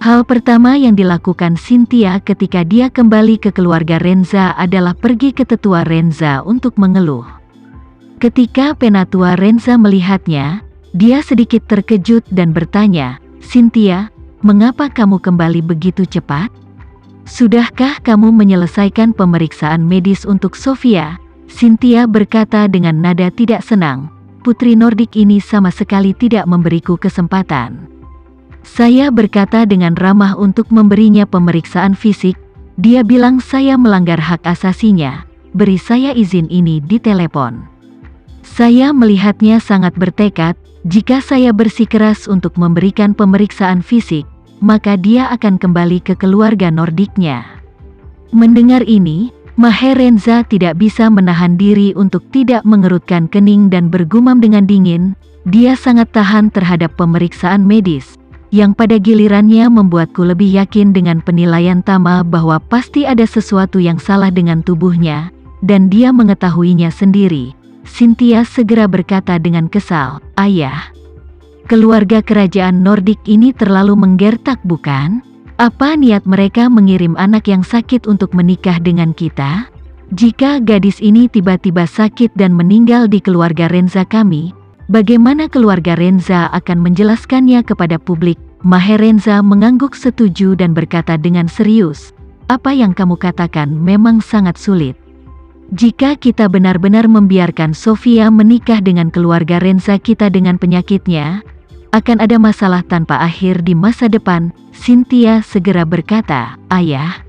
Hal pertama yang dilakukan Cynthia ketika dia kembali ke keluarga Renza adalah pergi ke tetua Renza untuk mengeluh. Ketika penatua Renza melihatnya, dia sedikit terkejut dan bertanya, "Cynthia, mengapa kamu kembali begitu cepat? Sudahkah kamu menyelesaikan pemeriksaan medis untuk Sofia?" Cynthia berkata dengan nada tidak senang, "Putri Nordik ini sama sekali tidak memberiku kesempatan. Saya berkata dengan ramah untuk memberinya pemeriksaan fisik. Dia bilang saya melanggar hak asasinya. Beri saya izin ini di telepon. Saya melihatnya sangat bertekad. Jika saya bersikeras untuk memberikan pemeriksaan fisik, maka dia akan kembali ke keluarga Nordiknya." Mendengar ini, Maherenza tidak bisa menahan diri untuk tidak mengerutkan kening dan bergumam dengan dingin. Dia sangat tahan terhadap pemeriksaan medis, yang pada gilirannya membuatku lebih yakin dengan penilaian Tama bahwa pasti ada sesuatu yang salah dengan tubuhnya, dan dia mengetahuinya sendiri. Cynthia segera berkata dengan kesal, "Ayah, keluarga kerajaan Nordik ini terlalu menggertak bukan? Apa niat mereka mengirim anak yang sakit untuk menikah dengan kita? Jika gadis ini tiba-tiba sakit dan meninggal di keluarga Renza kami, bagaimana keluarga Renza akan menjelaskannya kepada publik?" Maherenza mengangguk setuju dan berkata dengan serius, "Apa yang kamu katakan memang sangat sulit. Jika kita benar-benar membiarkan Sofia menikah dengan keluarga Renza kita dengan penyakitnya, akan ada masalah tanpa akhir di masa depan." Cynthia segera berkata, "Ayah,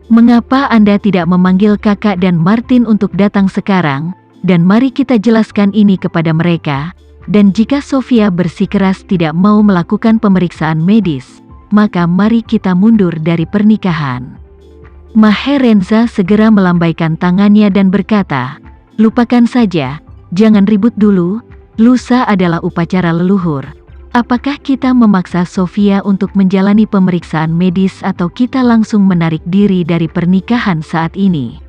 mengapa Anda tidak memanggil kakak dan Martin untuk datang sekarang, dan mari kita jelaskan ini kepada mereka. Dan jika Sofia bersikeras tidak mau melakukan pemeriksaan medis, maka mari kita mundur dari pernikahan." Maherenza segera melambaikan tangannya dan berkata, "Lupakan saja, jangan ribut dulu. Lusa adalah upacara leluhur. Apakah kita memaksa Sofia untuk menjalani pemeriksaan medis atau kita langsung menarik diri dari pernikahan saat ini?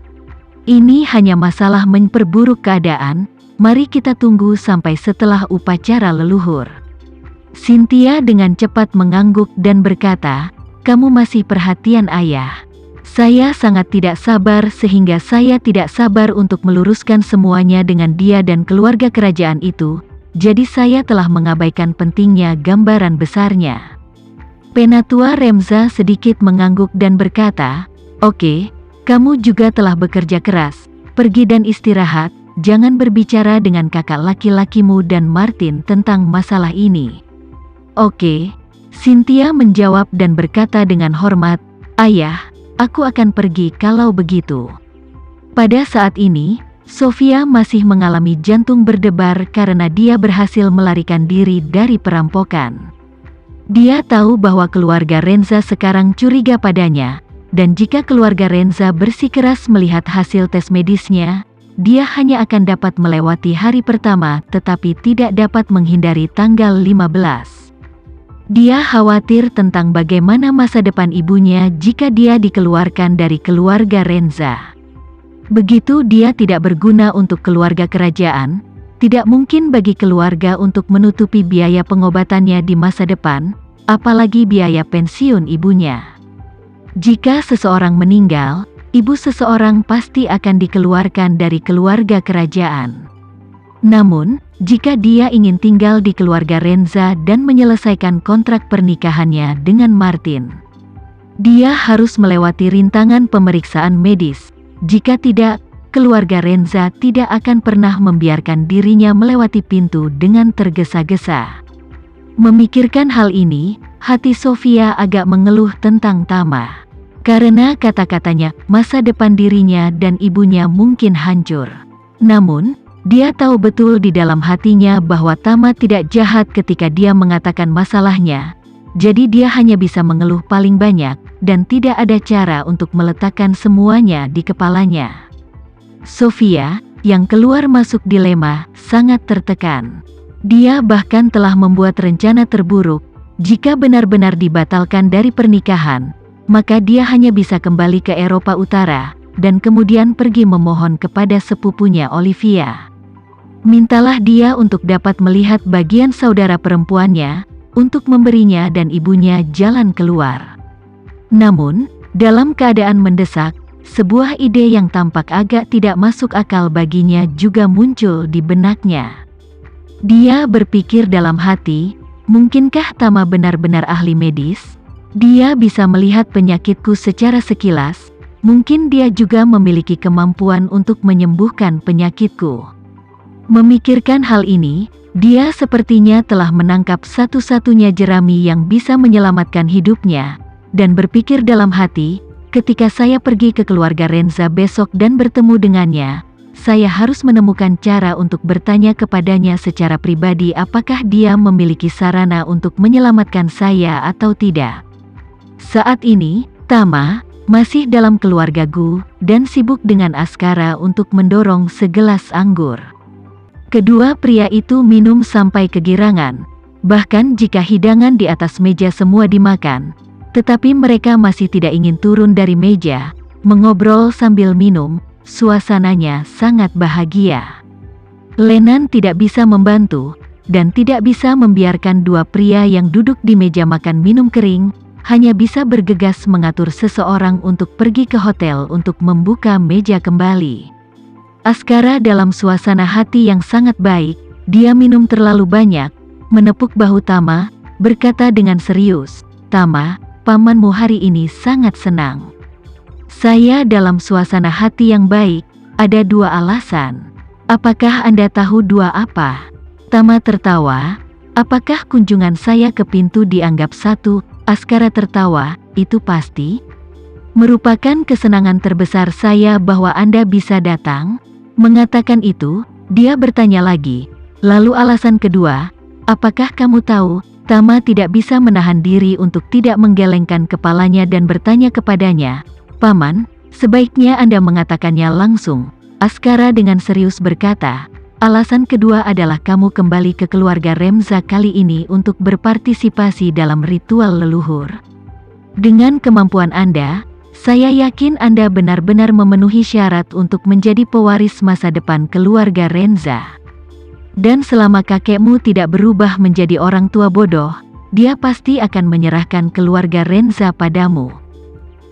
Ini hanya masalah memperburuk keadaan. Mari kita tunggu sampai setelah upacara leluhur." Cynthia dengan cepat mengangguk dan berkata, "Kamu masih perhatian ayah. Saya sangat tidak sabar sehingga saya tidak sabar untuk meluruskan semuanya dengan dia dan keluarga kerajaan itu. Jadi saya telah mengabaikan pentingnya gambaran besarnya." Penatua Renza sedikit mengangguk dan berkata, "Oke, kamu juga telah bekerja keras. Pergi dan istirahat. Jangan berbicara dengan kakak laki-lakimu dan Martin tentang masalah ini." "Oke," Cynthia menjawab dan berkata dengan hormat, "Ayah, aku akan pergi kalau begitu." Pada saat ini, Sofia masih mengalami jantung berdebar karena dia berhasil melarikan diri dari perampokan. Dia tahu bahwa keluarga Renza sekarang curiga padanya, dan jika keluarga Renza bersikeras melihat hasil tes medisnya, dia hanya akan dapat melewati hari pertama tetapi tidak dapat menghindari tanggal 15. Dia khawatir tentang bagaimana masa depan ibunya jika dia dikeluarkan dari keluarga Renza. Begitu dia tidak berguna untuk keluarga kerajaan, tidak mungkin bagi keluarga untuk menutupi biaya pengobatannya di masa depan, apalagi biaya pensiun ibunya. Jika seseorang meninggal, ibu seseorang pasti akan dikeluarkan dari keluarga kerajaan. Namun, jika dia ingin tinggal di keluarga Renza dan menyelesaikan kontrak pernikahannya dengan Martin, dia harus melewati rintangan pemeriksaan medis. Jika tidak, keluarga Renza tidak akan pernah membiarkan dirinya melewati pintu dengan tergesa-gesa. Memikirkan hal ini, hati Sofia agak mengeluh tentang Tama. Karena kata-katanya, masa depan dirinya dan ibunya mungkin hancur. Namun, dia tahu betul di dalam hatinya bahwa Tama tidak jahat ketika dia mengatakan masalahnya. Jadi dia hanya bisa mengeluh paling banyak, dan tidak ada cara untuk meletakkan semuanya di kepalanya. Sofia, yang keluar masuk dilema, sangat tertekan. Dia bahkan telah membuat rencana terburuk. Jika benar-benar dibatalkan dari pernikahan, maka dia hanya bisa kembali ke Eropa Utara, dan kemudian pergi memohon kepada sepupunya Olivia. Mintalah dia untuk dapat melihat bagian saudara perempuannya, untuk memberinya dan ibunya jalan keluar. Namun, dalam keadaan mendesak, sebuah ide yang tampak agak tidak masuk akal baginya juga muncul di benaknya. Dia berpikir dalam hati, mungkinkah Tama benar-benar ahli medis? Dia bisa melihat penyakitku secara sekilas, mungkin dia juga memiliki kemampuan untuk menyembuhkan penyakitku. Memikirkan hal ini, dia sepertinya telah menangkap satu-satunya jerami yang bisa menyelamatkan hidupnya, dan berpikir dalam hati, ketika saya pergi ke keluarga Renza besok dan bertemu dengannya, saya harus menemukan cara untuk bertanya kepadanya secara pribadi apakah dia memiliki sarana untuk menyelamatkan saya atau tidak. Saat ini, Tama masih dalam keluarga Gu dan sibuk dengan Askara untuk mendorong segelas anggur. Kedua pria itu minum sampai kegirangan, bahkan jika hidangan di atas meja semua dimakan, tetapi mereka masih tidak ingin turun dari meja, mengobrol sambil minum, suasananya sangat bahagia. Lenan tidak bisa membantu, dan tidak bisa membiarkan dua pria yang duduk di meja makan minum kering, hanya bisa bergegas mengatur seseorang untuk pergi ke hotel untuk membuka meja kembali. Askara dalam suasana hati yang sangat baik, dia minum terlalu banyak, menepuk bahu Tama, berkata dengan serius, "Tama, pamanmu hari ini sangat senang." "Saya dalam suasana hati yang baik, ada dua alasan." "Apakah Anda tahu dua apa?" Tama tertawa. "Apakah kunjungan saya ke pintu dianggap satu?" Askara tertawa, "Itu pasti. Merupakan kesenangan terbesar saya bahwa Anda bisa datang." Mengatakan itu, dia bertanya lagi, "Lalu alasan kedua, apakah kamu tahu?" Tama tidak bisa menahan diri untuk tidak menggelengkan kepalanya dan bertanya kepadanya, "Paman, sebaiknya Anda mengatakannya langsung." Askara dengan serius berkata, "Alasan kedua adalah kamu kembali ke keluarga Renza kali ini untuk berpartisipasi dalam ritual leluhur. Dengan kemampuan Anda, saya yakin Anda benar-benar memenuhi syarat untuk menjadi pewaris masa depan keluarga Renza. Dan selama kakekmu tidak berubah menjadi orang tua bodoh, dia pasti akan menyerahkan keluarga Renza padamu.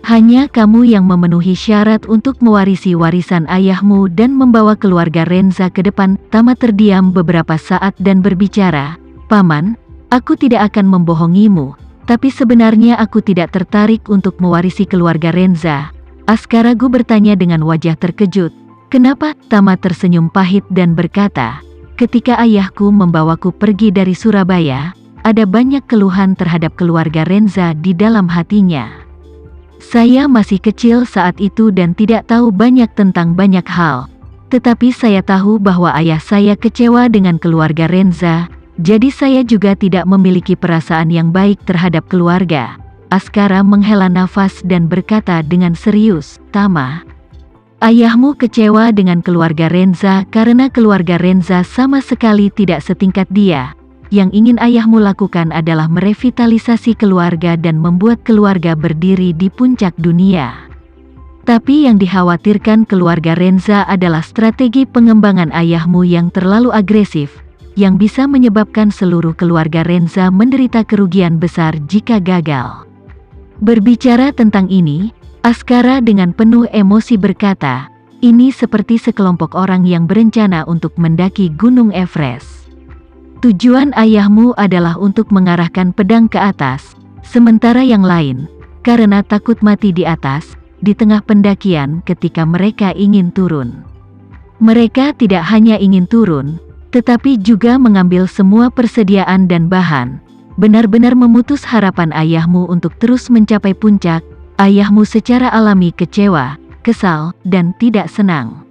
Hanya kamu yang memenuhi syarat untuk mewarisi warisan ayahmu dan membawa keluarga Renza ke depan." Tama terdiam beberapa saat dan berbicara, "Paman, aku tidak akan membohongimu, tapi sebenarnya aku tidak tertarik untuk mewarisi keluarga Renza." Askara Gu bertanya dengan wajah terkejut, "Kenapa?" Tama tersenyum pahit dan berkata, "Ketika ayahku membawaku pergi dari Surabaya, ada banyak keluhan terhadap keluarga Renza di dalam hatinya. Saya masih kecil saat itu dan tidak tahu banyak tentang banyak hal. Tetapi saya tahu bahwa ayah saya kecewa dengan keluarga Renza, jadi saya juga tidak memiliki perasaan yang baik terhadap keluarga." Askara menghela nafas dan berkata dengan serius, "Tama, ayahmu kecewa dengan keluarga Renza karena keluarga Renza sama sekali tidak setingkat dia. Yang ingin ayahmu lakukan adalah merevitalisasi keluarga dan membuat keluarga berdiri di puncak dunia. Tapi yang dikhawatirkan keluarga Renza adalah strategi pengembangan ayahmu yang terlalu agresif, yang bisa menyebabkan seluruh keluarga Renza menderita kerugian besar jika gagal." Berbicara tentang ini, Askara dengan penuh emosi berkata, "Ini seperti sekelompok orang yang berencana untuk mendaki Gunung Everest. Tujuan ayahmu adalah untuk mengarahkan pedang ke atas, sementara yang lain, karena takut mati di atas, di tengah pendakian ketika mereka ingin turun. Mereka tidak hanya ingin turun, tetapi juga mengambil semua persediaan dan bahan, benar-benar memutus harapan ayahmu untuk terus mencapai puncak." Ayahmu secara alami kecewa, kesal, dan tidak senang.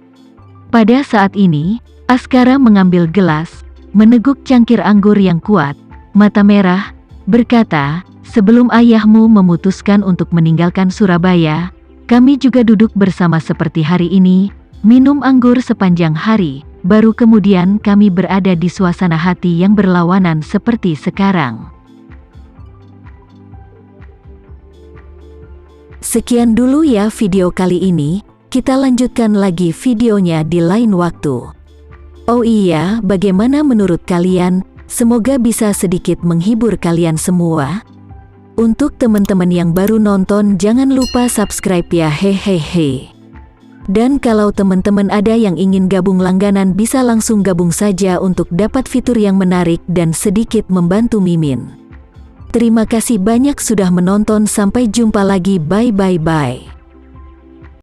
Pada saat ini, Askara mengambil gelas, meneguk cangkir anggur yang kuat, mata merah, berkata, "Sebelum ayahmu memutuskan untuk meninggalkan Surabaya, kami juga duduk bersama seperti hari ini, minum anggur sepanjang hari, baru kemudian kami berada di suasana hati yang berlawanan seperti sekarang." Sekian dulu ya video kali ini, kita lanjutkan lagi videonya di lain waktu. Oh iya, bagaimana menurut kalian? Semoga bisa sedikit menghibur kalian semua. Untuk teman-teman yang baru nonton, jangan lupa subscribe ya, hehehe. Dan kalau teman-teman ada yang ingin gabung langganan, bisa langsung gabung saja untuk dapat fitur yang menarik dan sedikit membantu Mimin. Terima kasih banyak sudah menonton, sampai jumpa lagi, bye bye bye.